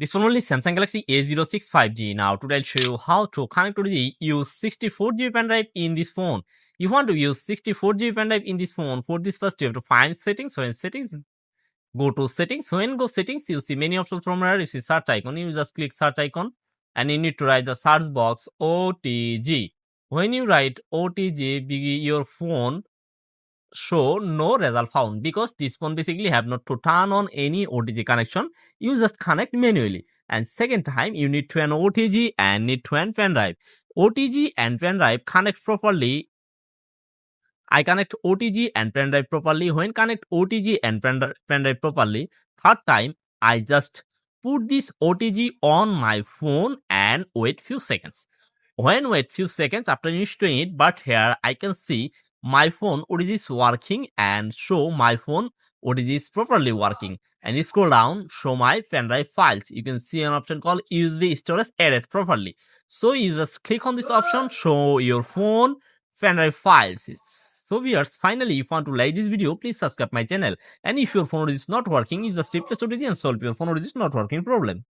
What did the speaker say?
This one only Samsung Galaxy A06 5G. Now today I'll show you how to connect to the use 64GB pendrive in this phone. If you want to use 64GB pendrive in this phone, for this first you have to find settings. So in settings, go to settings. When go settings, you see many options from here. You see search icon. You just click search icon and you need to write the search box OTG. When you write OTG, your phone show no result found because this phone basically have not to turn on any OTG connection. You just connect manually. And second time you need to an OTG and need to an pendrive. OTG and pendrive connect properly. I connect OTG and pendrive properly. When connect OTG and pendrive properly, third time I just put this OTG on my phone and wait few seconds. When wait few seconds after installing it, but here I can see my phone OTG is working and show my phone OTG is properly working. And you scroll down, show my pendrive files. You can see an option called USB storage added properly. So you just click on this option, show your phone pendrive files. So viewers, finally, if you want to like this video, please subscribe my channel. And if your phone is not working, you just replace OTG and solve your phone OTG is not working problem.